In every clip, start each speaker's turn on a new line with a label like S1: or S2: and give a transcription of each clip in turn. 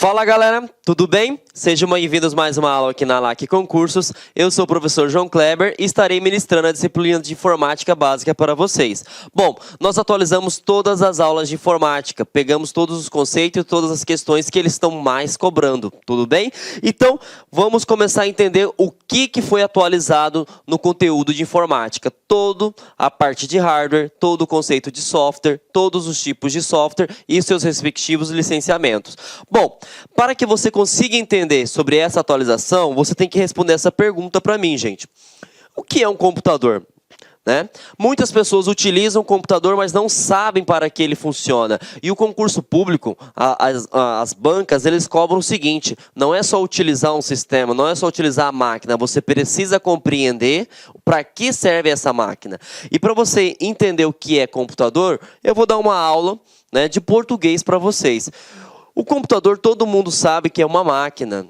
S1: Fala galera, tudo bem? Sejam bem-vindos a mais uma aula aqui na LAC Concursos. Eu sou o professor João Kleber e estarei ministrando a disciplina de informática básica para vocês. Bom, nós atualizamos todas as aulas de informática, pegamos todos os conceitos e todas as questões que eles estão mais cobrando, tudo bem? Então, vamos começar a entender o que foi atualizado no conteúdo de informática. Toda a parte de hardware, todo o conceito de software, todos os tipos de software e seus respectivos licenciamentos. Bom, para que você consiga entender sobre essa atualização, você tem que responder essa pergunta para mim, gente. O que é um computador? Né? Muitas pessoas utilizam o computador, mas não sabem para que ele funciona. E o concurso público, as bancas, eles cobram o seguinte: não é só utilizar um sistema, não é só utilizar a máquina, você precisa compreender para que serve essa máquina. E para você entender o que é computador, eu vou dar uma aula, né, de português para vocês. O computador, todo mundo sabe que é uma máquina.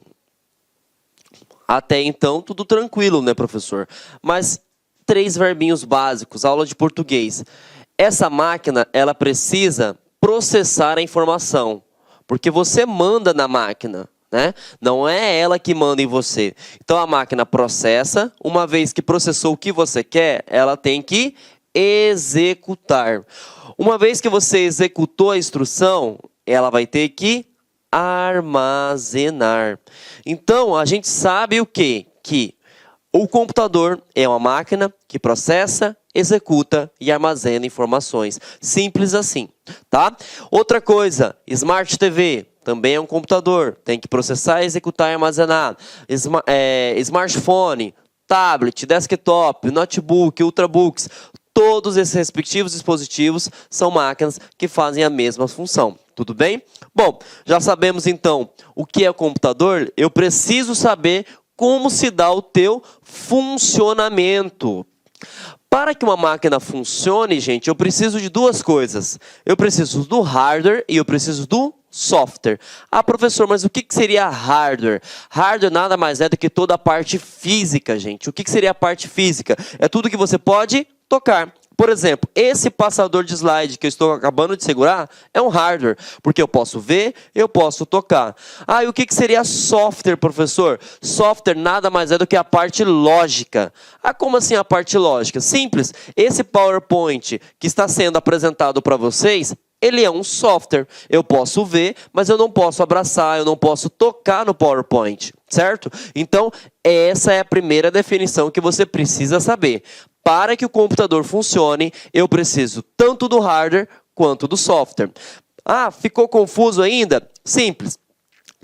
S1: Até então, tudo tranquilo, né, professor? Mas 3 verbinhos básicos, aula de português. Essa máquina, ela precisa processar a informação, porque você manda na máquina, né? Não é ela que manda em você. Então, a máquina processa, uma vez que processou o que você quer, ela tem que executar. Uma vez que você executou a instrução, ela vai ter que armazenar. Então, a gente sabe o quê? Que o computador é uma máquina que processa, executa e armazena informações. Simples assim, tá? Outra coisa, Smart TV também é um computador. Tem que processar, executar e armazenar. Smartphone, tablet, desktop, notebook, ultrabooks. Todos esses respectivos dispositivos são máquinas que fazem a mesma função. Tudo bem? Bom, já sabemos então o que é o computador. Eu preciso saber como se dá o teu funcionamento. Para que uma máquina funcione, gente, eu preciso de 2 coisas. Eu preciso do hardware e eu preciso do software. Ah, professor, mas o que seria hardware? Hardware nada mais é do que toda a parte física, gente. O que seria a parte física? É tudo que você pode tocar. Por exemplo, esse passador de slide que eu estou acabando de segurar é um hardware, porque eu posso ver, eu posso tocar. Ah, e o que seria software, professor? Software nada mais é do que a parte lógica. Ah, como assim a parte lógica? Simples. Esse PowerPoint que está sendo apresentado para vocês, ele é um software. Eu posso ver, mas eu não posso abraçar, eu não posso tocar no PowerPoint, certo? Então, essa é a primeira definição que você precisa saber. Para que o computador funcione, eu preciso tanto do hardware quanto do software. Ah, ficou confuso ainda? Simples.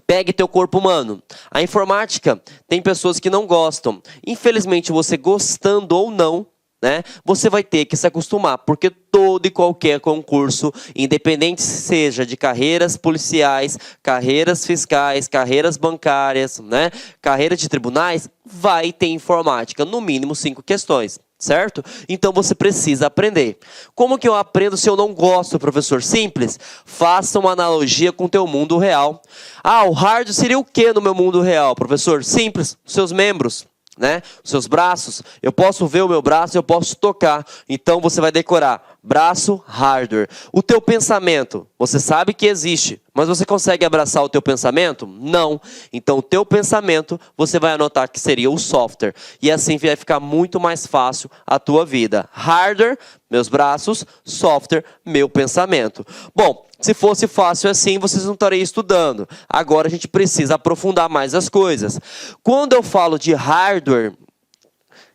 S1: Pegue teu corpo humano. A informática tem pessoas que não gostam. Infelizmente, você gostando ou não, né, você vai ter que se acostumar, porque todo e qualquer concurso, independente seja de carreiras policiais, carreiras fiscais, carreiras bancárias, né, carreira de tribunais, vai ter informática, no mínimo 5 questões. Certo? Então você precisa aprender. Como que eu aprendo se eu não gosto, professor? Simples. Faça uma analogia com o teu mundo real. Ah, o hardware seria o que no meu mundo real, professor? Simples. Seus membros, né? Os seus braços. Eu posso ver o meu braço, eu posso tocar. Então você vai decorar braço, hardware. O teu pensamento, você sabe que existe, mas você consegue abraçar o teu pensamento? Não. Então o teu pensamento, você vai anotar que seria o software. E assim vai ficar muito mais fácil a tua vida. Hardware, meus braços, software, meu pensamento. Bom, se fosse fácil assim, vocês não estariam estudando. Agora a gente precisa aprofundar mais as coisas. Quando eu falo de hardware,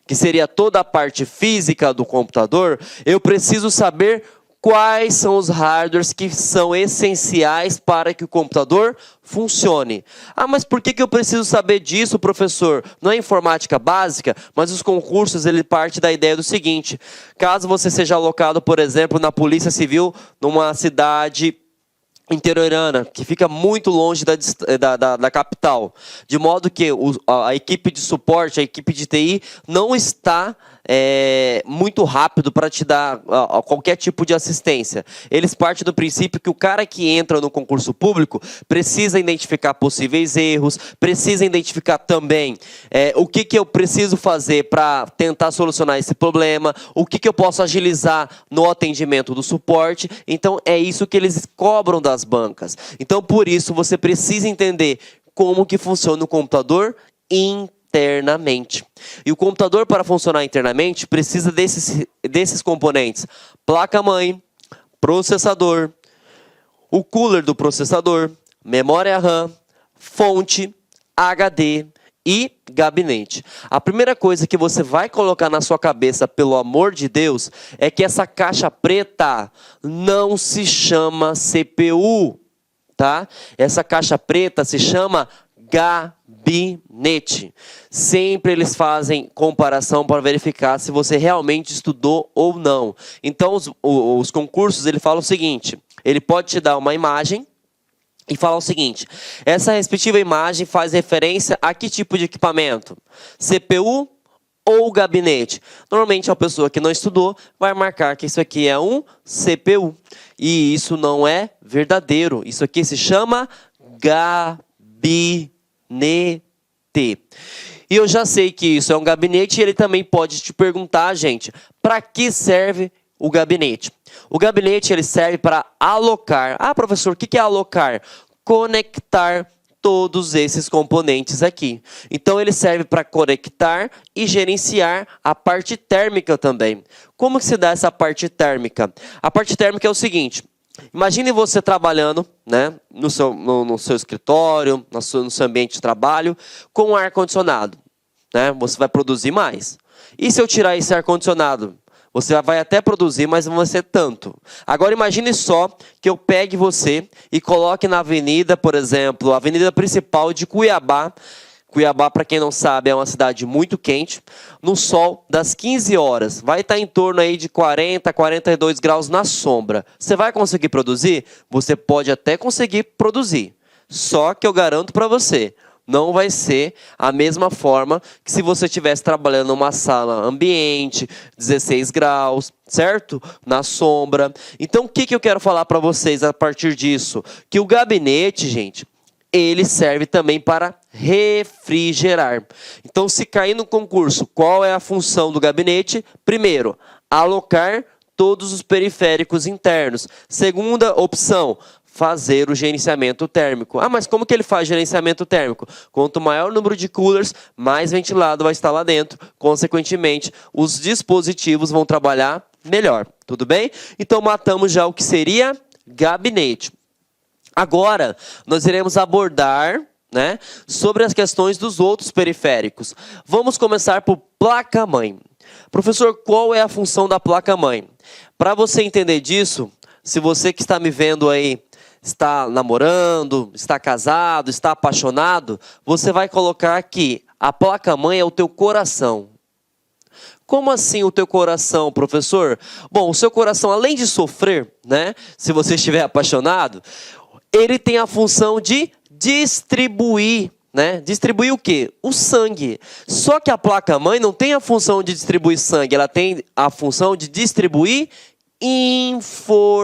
S1: que seria toda a parte física do computador, eu preciso saber quais são os hardwares que são essenciais para que o computador funcione. Ah, mas por que eu preciso saber disso, professor? Não é informática básica, mas os concursos, ele parte da ideia do seguinte: caso você seja alocado, por exemplo, na Polícia Civil, numa cidade interiorana, que fica muito longe da capital, de modo que a equipe de suporte, a equipe de TI, não está muito rápido para te dar qualquer tipo de assistência. Eles partem do princípio que o cara que entra no concurso público precisa identificar possíveis erros, precisa identificar também o que eu preciso fazer para tentar solucionar esse problema, o que eu posso agilizar no atendimento do suporte. Então, é isso que eles cobram das bancas. Então, por isso, você precisa entender como que funciona o computador internamente. E o computador, para funcionar internamente, precisa desses componentes: placa-mãe, processador, o cooler do processador, memória RAM, fonte, HD e gabinete. A primeira coisa que você vai colocar na sua cabeça, pelo amor de Deus, é que essa caixa preta não se chama CPU, tá? Essa caixa preta se chama gabinete. Sempre eles fazem comparação para verificar se você realmente estudou ou não. Então, os concursos, ele fala o seguinte: ele pode te dar uma imagem e falar o seguinte: essa respectiva imagem faz referência a que tipo de equipamento? CPU ou gabinete? Normalmente, a pessoa que não estudou vai marcar que isso aqui é um CPU. E isso não é verdadeiro. Isso aqui se chama gabinete. E eu já sei que isso é um gabinete e ele também pode te perguntar, gente, para que serve o gabinete? O gabinete ele serve para alocar. Ah, professor, o que é alocar? Conectar todos esses componentes aqui. Então, ele serve para conectar e gerenciar a parte térmica também. Como que se dá essa parte térmica? A parte térmica é o seguinte: imagine você trabalhando, né, no seu escritório, no seu ambiente de trabalho, com ar-condicionado, né? Você vai produzir mais. E se eu tirar esse ar-condicionado? Você vai até produzir, mas não vai ser tanto. Agora imagine só que eu pegue você e coloque na avenida, por exemplo, a avenida principal de Cuiabá. Cuiabá, para quem não sabe, é uma cidade muito quente. No sol das 15 horas, vai estar em torno aí de 40, 42 graus na sombra. Você vai conseguir produzir? Você pode até conseguir produzir. Só que eu garanto para você, não vai ser a mesma forma que se você estivesse trabalhando numa sala ambiente, 16 graus, certo? Na sombra. Então, o que eu quero falar para vocês a partir disso? Que o gabinete, gente, ele serve também para refrigerar. Então, se cair no concurso, qual é a função do gabinete? Primeiro, alocar todos os periféricos internos. Segunda opção, fazer o gerenciamento térmico. Ah, mas como que ele faz gerenciamento térmico? Quanto maior o número de coolers, mais ventilado vai estar lá dentro. Consequentemente, os dispositivos vão trabalhar melhor. Tudo bem? Então, matamos já o que seria gabinete. Agora, nós iremos abordar, né, sobre as questões dos outros periféricos. Vamos começar por placa-mãe. Professor, qual é a função da placa-mãe? Para você entender disso, se você que está me vendo aí está namorando, está casado, está apaixonado, você vai colocar aqui: a placa-mãe é o teu coração. Como assim o teu coração, professor? Bom, o seu coração, além de sofrer, né, se você estiver apaixonado, ele tem a função de distribuir, né? Distribuir o quê? O sangue. Só que a placa-mãe não tem a função de distribuir sangue, ela tem a função de distribuir informação.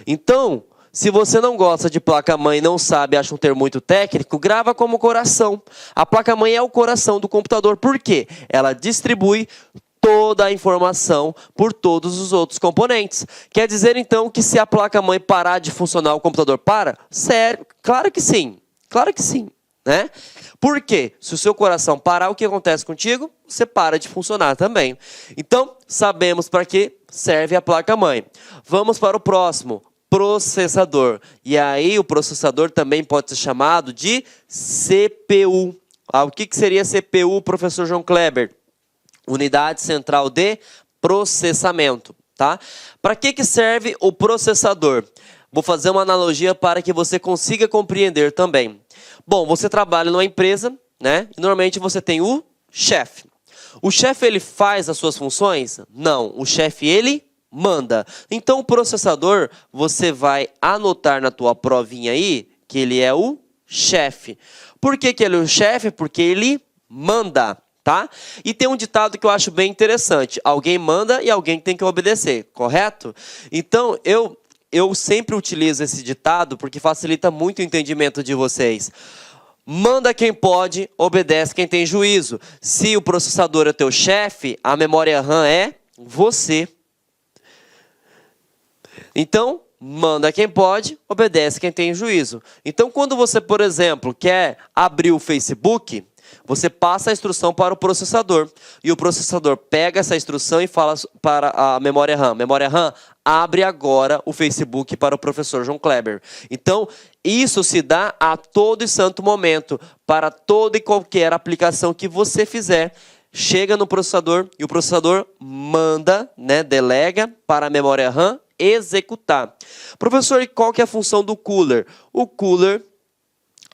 S1: Então, se você não gosta de placa-mãe, não sabe, acha um termo muito técnico, grava como coração. A placa-mãe é o coração do computador. Por quê? Ela distribui toda a informação por todos os outros componentes. Quer dizer, então, que se a placa-mãe parar de funcionar, o computador para? Sério? Claro que sim. Claro que sim, né? Por quê? Se o seu coração parar, o que acontece contigo? Você para de funcionar também. Então, sabemos para que serve a placa-mãe. Vamos para o próximo, processador. E aí, o processador também pode ser chamado de CPU. O que seria CPU, professor João Kleber? Unidade Central de Processamento, tá? Para que serve o processador? Vou fazer uma analogia para que você consiga compreender também. Bom, você trabalha numa empresa, né? E normalmente você tem o chefe. O chefe, ele faz as suas funções? Não, o chefe, ele manda. Então, o processador, você vai anotar na tua provinha aí que ele é o chefe. Por que ele é o chefe? Porque ele manda. tá? E tem um ditado que eu acho bem interessante. Alguém manda e alguém tem que obedecer, correto? Então, eu sempre utilizo esse ditado porque facilita muito o entendimento de vocês. Manda quem pode, obedece quem tem juízo. Se o processador é teu chefe, a memória RAM é você. Então, manda quem pode, obedece quem tem juízo. Então, quando você, por exemplo, quer abrir o Facebook, você passa a instrução para o processador. E o processador pega essa instrução e fala para a memória RAM. Memória RAM, abre agora o Facebook para o professor João Kleber. Então, isso se dá a todo e santo momento, para toda e qualquer aplicação que você fizer. Chega no processador e o processador manda, né, delega para a memória RAM executar. Professor, e qual que é a função do cooler? O cooler,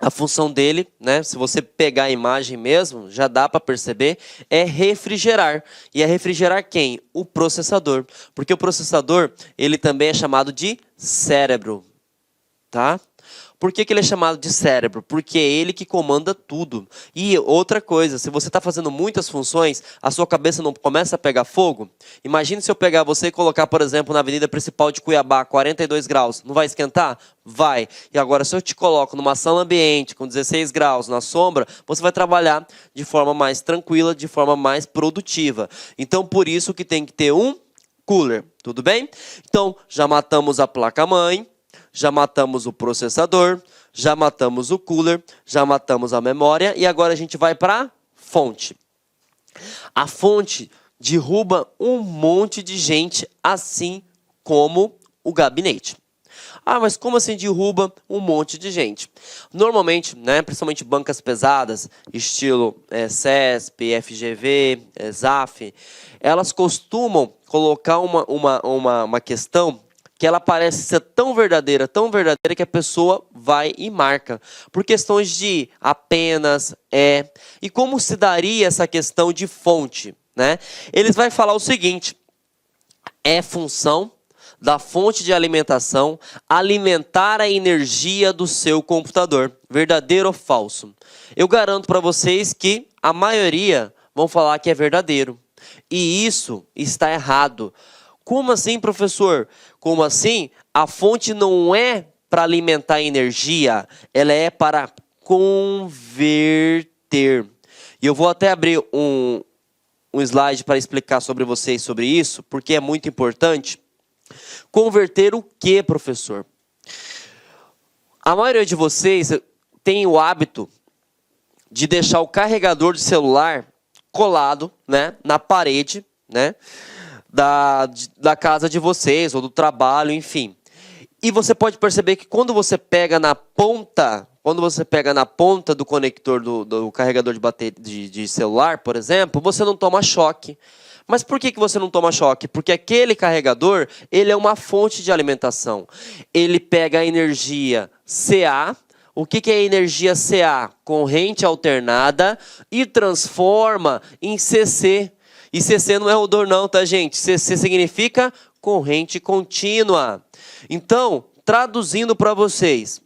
S1: a função dele, né, se você pegar a imagem mesmo, já dá para perceber, é refrigerar. E é refrigerar quem? O processador. Porque o processador, ele também é chamado de cérebro. Tá? Por que ele é chamado de cérebro? Porque é ele que comanda tudo. E outra coisa, se você está fazendo muitas funções, a sua cabeça não começa a pegar fogo? Imagine se eu pegar você e colocar, por exemplo, na avenida principal de Cuiabá, 42 graus. Não vai esquentar? Vai. E agora, se eu te coloco numa sala ambiente com 16 graus na sombra, você vai trabalhar de forma mais tranquila, de forma mais produtiva. Então, por isso que tem que ter um cooler. Tudo bem? Então, já matamos a placa-mãe. Já matamos o processador, já matamos o cooler, já matamos a memória e agora a gente vai para a fonte. A fonte derruba um monte de gente, assim como o gabinete. Ah, mas como assim derruba um monte de gente? Normalmente, né, principalmente bancas pesadas, estilo CESP, FGV, ZAF, elas costumam colocar uma questão que ela parece ser tão verdadeira que a pessoa vai e marca. Por questões de apenas, E como se daria essa questão de fonte? Né? Eles vão falar o seguinte, é função da fonte de alimentação alimentar a energia do seu computador. Verdadeiro ou falso? Eu garanto para vocês que a maioria vão falar que é verdadeiro. E isso está errado. Como assim, professor? Como assim? A fonte não é para alimentar energia, ela é para converter. E eu vou até abrir um slide para explicar sobre vocês sobre isso, porque é muito importante. Converter o que, professor? A maioria de vocês tem o hábito de deixar o carregador de celular colado, né, na parede, né, da casa de vocês, ou do trabalho, enfim. E você pode perceber que quando você pega na ponta do conector do carregador de bateria de celular, por exemplo, você não toma choque. Mas por que você não toma choque? Porque aquele carregador, ele é uma fonte de alimentação. Ele pega a energia CA. O que é energia CA? Corrente alternada, e transforma em CC. E CC não é odor não, tá, gente? CC significa corrente contínua. Então, traduzindo para vocês,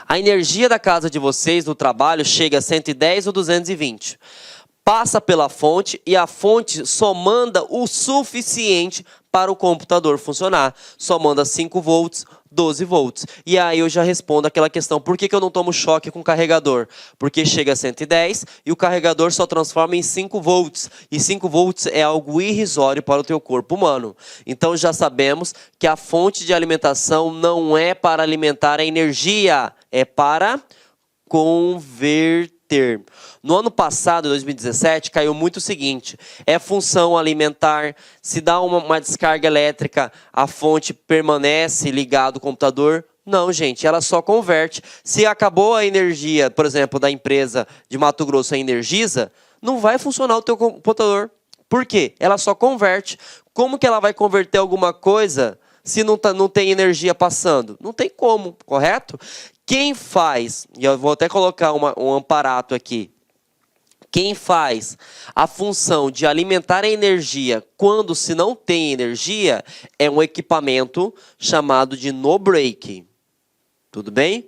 S1: a energia da casa de vocês, no trabalho, chega a 110 ou 220. Passa pela fonte e a fonte só manda o suficiente para o computador funcionar. Só manda 5 volts, 12 volts. E aí eu já respondo aquela questão, por que eu não tomo choque com o carregador? Porque chega a 110 e o carregador só transforma em 5 volts. E 5 volts é algo irrisório para o teu corpo humano. Então já sabemos que a fonte de alimentação não é para alimentar a energia, é para converter. No ano passado, 2017, caiu muito o seguinte, é função alimentar, se dá uma descarga elétrica, a fonte permanece ligada ao computador? Não, gente, ela só converte. Se acabou a energia, por exemplo, da empresa de Mato Grosso, a Energisa, não vai funcionar o teu computador. Por quê? Ela só converte. Como que ela vai converter alguma coisa se não tem energia passando? Não tem como, correto? Quem faz, e eu vou até colocar um aparato aqui, quem faz a função de alimentar a energia quando se não tem energia é um equipamento chamado de no break. Tudo bem?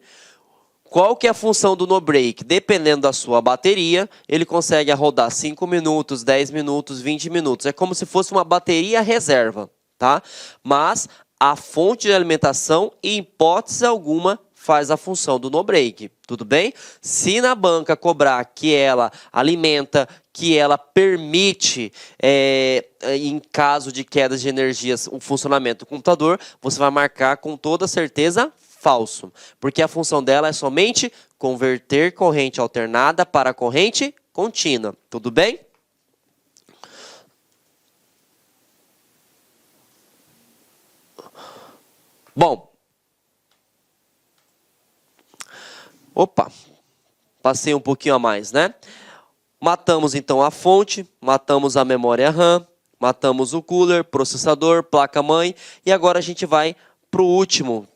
S1: Qual que é a função do no break? Dependendo da sua bateria, ele consegue rodar 5 minutos, 10 minutos, 20 minutos. É como se fosse uma bateria reserva, tá? Mas a fonte de alimentação, em hipótese alguma, faz a função do no break, tudo bem? Se na banca cobrar que ela alimenta, que ela permite, em caso de quedas de energias, o funcionamento do computador, você vai marcar com toda certeza falso, porque a função dela é somente converter corrente alternada para corrente contínua, tudo bem? Bom, opa, passei um pouquinho a mais, né? Matamos então a fonte, matamos a memória RAM, matamos o cooler, processador, placa-mãe, e agora a gente vai para o último,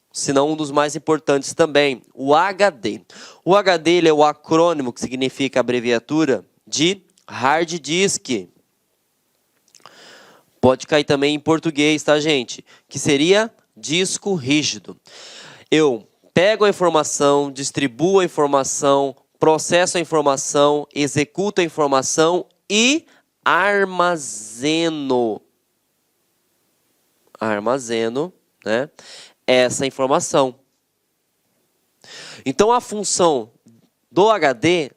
S1: se não um dos mais importantes também, o HD. O HD ele é o acrônimo que significa abreviatura de hard disk. Pode cair também em português, tá, gente? Que seria disco rígido. Eu pego a informação, distribuo a informação, processo a informação, executo a informação e armazeno. Armazeno, né? Essa informação. Então, a função do HD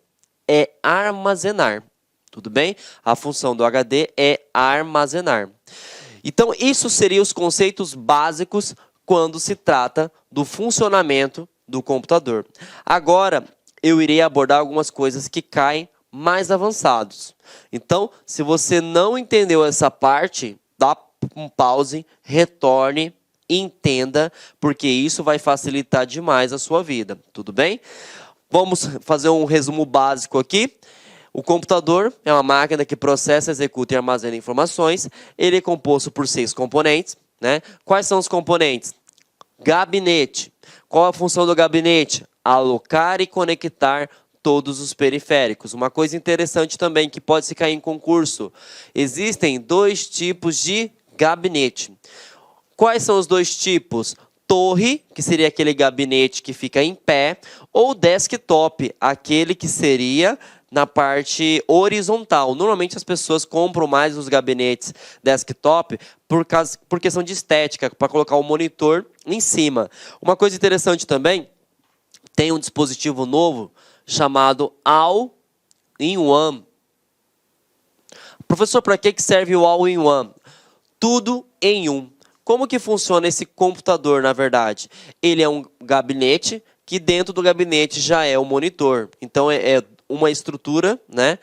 S1: é armazenar, tudo bem? A função do HD é armazenar. Então, isso seriam os conceitos básicos quando se trata do funcionamento do computador. Agora, eu irei abordar algumas coisas que caem mais avançados. Então, se você não entendeu essa parte, dá um pause, retorne, entenda, porque isso vai facilitar demais a sua vida, tudo bem? Vamos fazer um resumo básico aqui. O computador é uma máquina que processa, executa e armazena informações. Ele é composto por 6 componentes, né? Quais são os componentes? Gabinete. Qual a função do gabinete? Alocar e conectar todos os periféricos. Uma coisa interessante também que pode se cair em concurso. Existem 2 tipos de gabinete. Quais são os 2 tipos? Torre, que seria aquele gabinete que fica em pé, ou desktop, aquele que seria na parte horizontal. Normalmente as pessoas compram mais os gabinetes desktop por questão de estética, para colocar o monitor em cima. Uma coisa interessante também, tem um dispositivo novo chamado All-in-One. Professor, para que serve o All-in-One? Tudo em um. Como que funciona esse computador, na verdade? Ele é um gabinete, que dentro do gabinete já é o monitor. Então, é uma estrutura, né?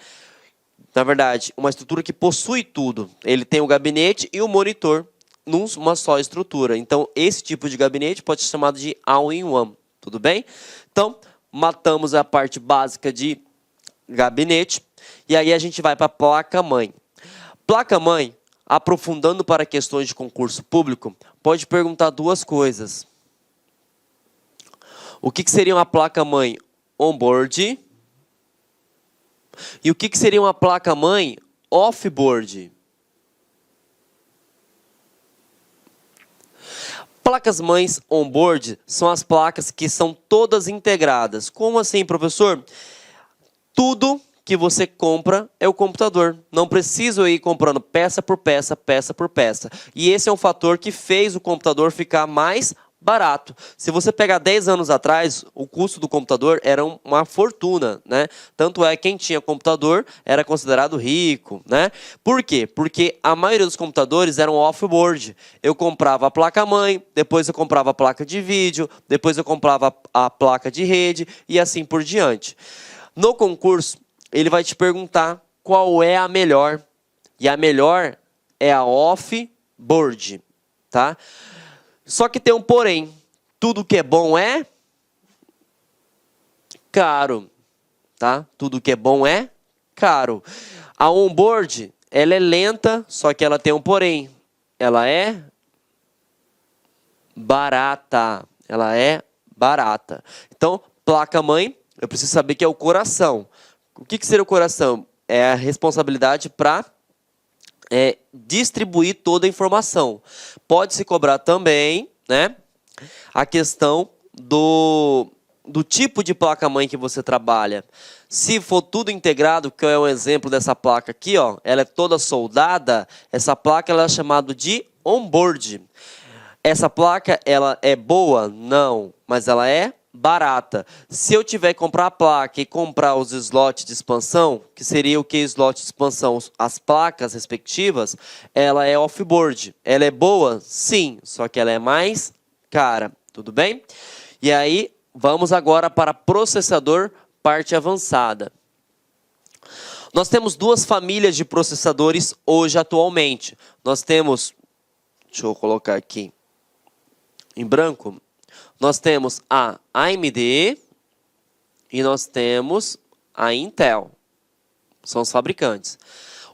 S1: Na verdade, uma estrutura que possui tudo. Ele tem o gabinete e o monitor numa só estrutura. Então, esse tipo de gabinete pode ser chamado de all-in-one. Tudo bem? Então, matamos a parte básica de gabinete. E aí a gente vai para a placa-mãe. Placa-mãe, aprofundando para questões de concurso público, pode perguntar 2 coisas. O que seria uma placa-mãe on-board? E o que seria uma placa-mãe off-board? Placas-mães on-board são as placas que são todas integradas. Como assim, professor? Tudo que você compra é o computador. Não preciso ir comprando peça por peça, peça por peça. E esse é um fator que fez o computador ficar mais barato. Se você pegar 10 anos atrás, o custo do computador era uma fortuna, né? Tanto é que quem tinha computador era considerado rico, né? Por quê? Porque a maioria dos computadores eram off-board. Eu comprava a placa-mãe, depois eu comprava a placa de vídeo, depois eu comprava a placa de rede e assim por diante. No concurso, ele vai te perguntar qual é a melhor. E a melhor é a off-board, tá? Só que tem um porém. Tudo que é bom é caro, tá? Tudo que é bom é caro. A on-board, ela é lenta, só que ela tem um porém. Ela é barata. Ela é barata. Então, placa-mãe, eu preciso saber que é o coração. O que seria o coração? É a responsabilidade para distribuir toda a informação. Pode se cobrar também, né, a questão do tipo de placa-mãe que você trabalha. Se for tudo integrado, que é um exemplo dessa placa aqui, ó, ela é toda soldada, essa placa ela é chamada de onboard. Essa placa, ela é boa? Não, mas ela é barata. Se eu tiver que comprar a placa e comprar os slots de expansão, que seria o que slot de expansão? As placas respectivas, ela é off-board. Ela é boa? Sim, só que ela é mais cara, tudo bem? E aí, vamos agora para processador, parte avançada. Nós temos duas famílias de processadores hoje atualmente. Nós temos, deixa eu colocar aqui em branco, nós temos a AMD e nós temos a Intel. São os fabricantes.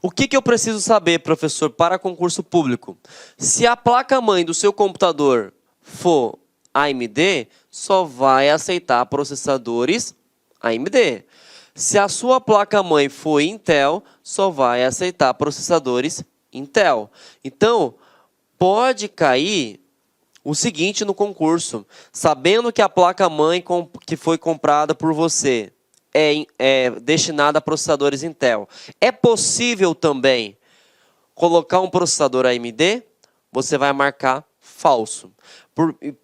S1: O que eu preciso saber, professor, para concurso público? Se a placa-mãe do seu computador for AMD, só vai aceitar processadores AMD. Se a sua placa-mãe for Intel, só vai aceitar processadores Intel. Então, pode cair o seguinte no concurso: sabendo que a placa-mãe que foi comprada por você é destinada a processadores Intel, é possível também colocar um processador AMD? Você vai marcar falso.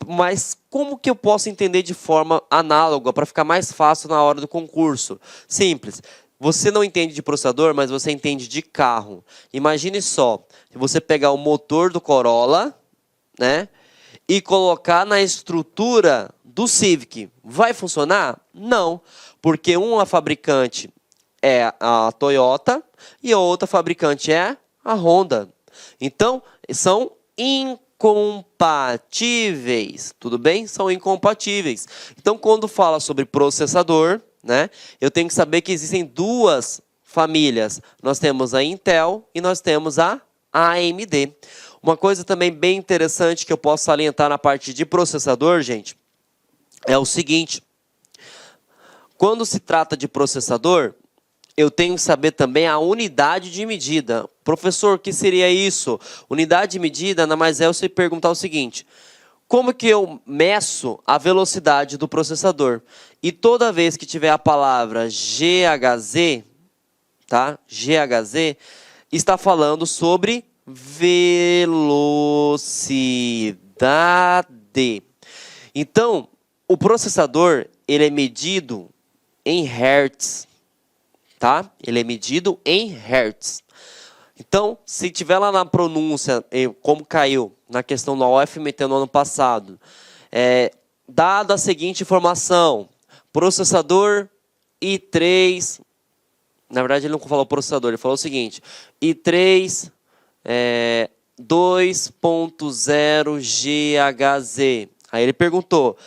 S1: Mas como que eu posso entender de forma análoga para ficar mais fácil na hora do concurso? Simples. Você não entende de processador, mas você entende de carro. Imagine só, se você pegar o motor do Corolla, né, e colocar na estrutura do Civic, vai funcionar? Não, porque uma fabricante é a Toyota e a outra fabricante é a Honda. Então, são incompatíveis, tudo bem? São incompatíveis. Então, quando fala sobre processador, né, eu tenho que saber que existem duas famílias. Nós temos a Intel e nós temos a AMD. Uma coisa também bem interessante que eu posso salientar na parte de processador, gente, é o seguinte: quando se trata de processador, eu tenho que saber também a unidade de medida. Professor, o que seria isso? Unidade de medida nada mais é você perguntar o seguinte: como que eu meço a velocidade do processador? E toda vez que tiver a palavra GHz, tá? GHz, está falando sobre velocidade. Então, o processador, ele é medido em hertz, tá? Ele é medido em hertz. Então, se tiver lá na pronúncia, como caiu na questão da UFMT no ano passado, dada a seguinte informação: processador i3, na verdade ele não falou processador, ele falou o seguinte: i3 2.0 GHz. Aí ele perguntou,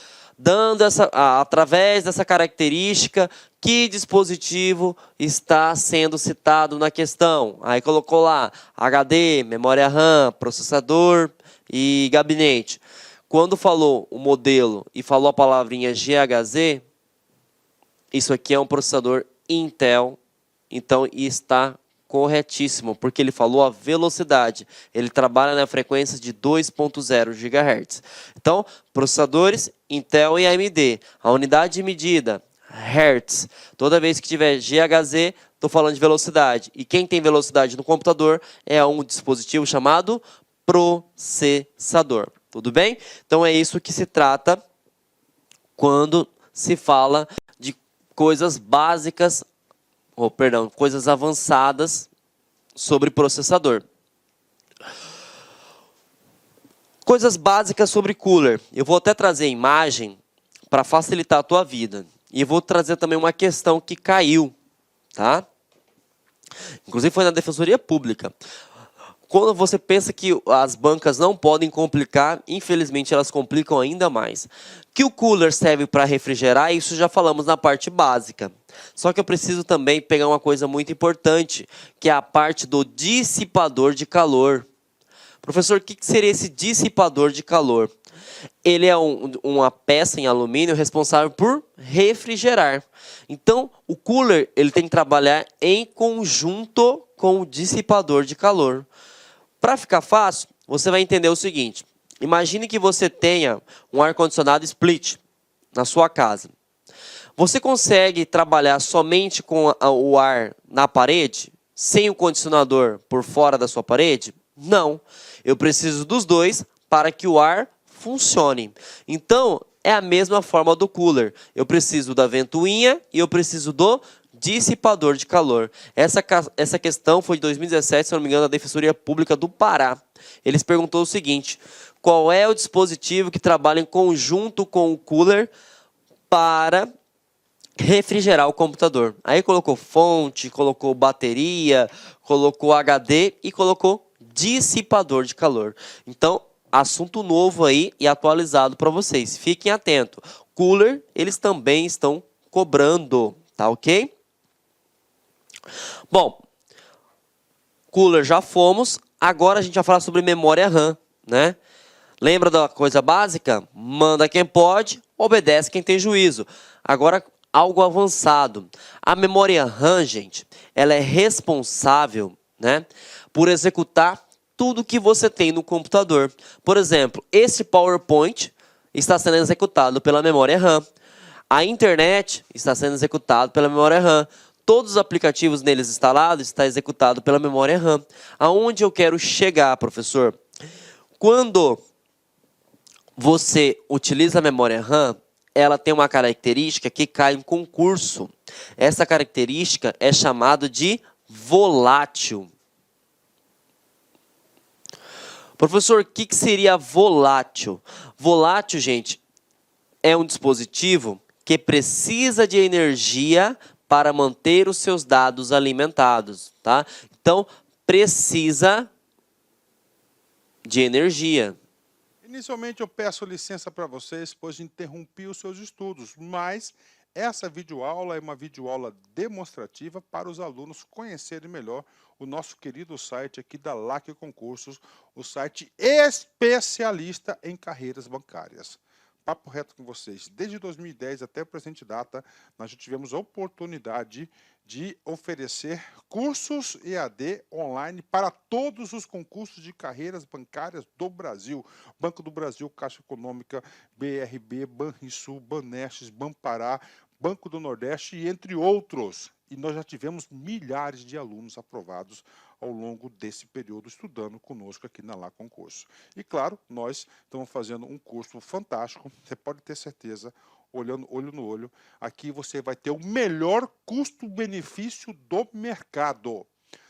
S1: através dessa característica, que dispositivo está sendo citado na questão? Aí colocou lá HD, memória RAM, processador e gabinete. Quando falou o modelo e falou a palavrinha GHz, isso aqui é um processador Intel, então está corretíssimo, porque ele falou a velocidade. Ele trabalha na frequência de 2.0 GHz. Então, processadores Intel e AMD. A unidade de medida, Hertz. Toda vez que tiver GHz, estou falando de velocidade. E quem tem velocidade no computador é um dispositivo chamado processador. Tudo bem? Então, é isso que se trata quando se fala de coisas básicas, coisas avançadas sobre processador. Coisas básicas sobre cooler. Eu vou até trazer imagem para facilitar a tua vida. E vou trazer também uma questão que caiu, tá? Inclusive foi na Defensoria Pública. Quando você pensa que as bancas não podem complicar, infelizmente elas complicam ainda mais. Que o cooler serve para refrigerar, isso já falamos na parte básica. Só que eu preciso também pegar uma coisa muito importante, que é a parte do dissipador de calor. Professor, o que seria esse dissipador de calor? Ele é uma peça em alumínio responsável por refrigerar. Então, o cooler ele tem que trabalhar em conjunto com o dissipador de calor. Para ficar fácil, você vai entender o seguinte. Imagine que você tenha um ar-condicionado split na sua casa. Você consegue trabalhar somente com o ar na parede, sem o condicionador por fora da sua parede? Não. Eu preciso dos dois para que o ar funcione. Então, é a mesma forma do cooler. Eu preciso da ventoinha e eu preciso do dissipador de calor. Essa questão foi de 2017, se não me engano, da Defensoria Pública do Pará. Eles perguntou o seguinte: qual é o dispositivo que trabalha em conjunto com o cooler para refrigerar o computador? Aí colocou fonte, colocou bateria, colocou HD e colocou dissipador de calor. Então, assunto novo aí e atualizado para vocês. Fiquem atentos. Cooler, eles também estão cobrando, tá ok? Bom, cooler já fomos. Agora a gente vai falar sobre memória RAM, né? Lembra da coisa básica? Manda quem pode, obedece quem tem juízo. Agora, algo avançado. A memória RAM, gente, ela é responsável, né, por executar tudo que você tem no computador. Por exemplo, esse PowerPoint está sendo executado pela memória RAM. A internet está sendo executado pela memória RAM. Todos os aplicativos neles instalados está executado pela memória RAM. Aonde eu quero chegar, professor? Quando você utiliza a memória RAM, ela tem uma característica que cai em concurso. Essa característica é chamada de volátil. Professor, o que seria volátil? Volátil, gente, é um dispositivo que precisa de energia para manter os seus dados alimentados, tá? Então, precisa de energia.
S2: Inicialmente eu peço licença para vocês, pois interrompi os seus estudos, mas essa videoaula é uma videoaula demonstrativa para os alunos conhecerem melhor o nosso querido site aqui da LAC Concursos, o site especialista em carreiras bancárias. Papo reto com vocês, desde 2010 até a presente data, nós já tivemos a oportunidade de oferecer cursos EAD online para todos os concursos de carreiras bancárias do Brasil. Banco do Brasil, Caixa Econômica, BRB, Banrisul, Banestes, Banpará, Banco do Nordeste e entre outros. E nós já tivemos milhares de alunos aprovados ao longo desse período estudando conosco aqui na LA Concurso. E claro, nós estamos fazendo um curso fantástico, você pode ter certeza, olhando olho no olho, aqui você vai ter o melhor custo-benefício do mercado.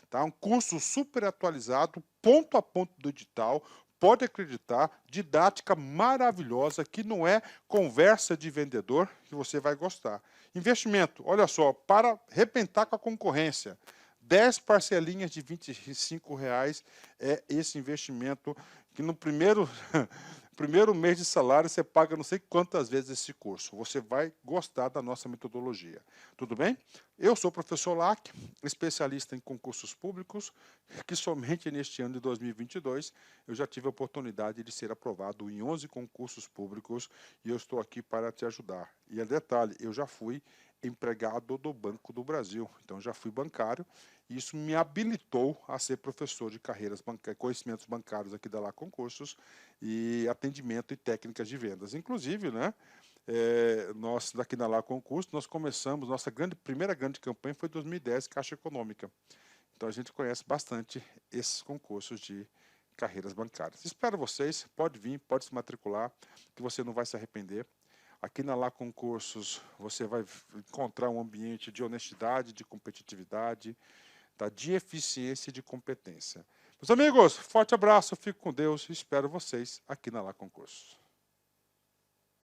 S2: Tá? Um curso super atualizado, ponto a ponto do edital, pode acreditar, didática maravilhosa, que não é conversa de vendedor, que você vai gostar. Investimento, olha só, para arrebentar com a concorrência, 10 parcelinhas de R$25 é esse investimento que no primeiro mês de salário você paga não sei quantas vezes esse curso. Você vai gostar da nossa metodologia. Tudo bem? Eu sou o professor Lac, especialista em concursos públicos, que somente neste ano de 2022 eu já tive a oportunidade de ser aprovado em 11 concursos públicos e eu estou aqui para te ajudar. E detalhe, eu já fui empregado do Banco do Brasil, então já fui bancário e isso me habilitou a ser professor de carreiras conhecimentos bancários aqui da LA Concursos e atendimento e técnicas de vendas. Inclusive, né, nós daqui na LA Concurso, nós começamos, nossa primeira grande campanha foi em 2010, Caixa Econômica. Então a gente conhece bastante esses concursos de carreiras bancárias. Espero vocês, pode vir, pode se matricular, que você não vai se arrepender. Aqui na LA Concursos você vai encontrar um ambiente de honestidade, de competitividade, tá? De eficiência e de competência. Meus amigos, forte abraço, fico com Deus e espero vocês aqui na LA Concursos.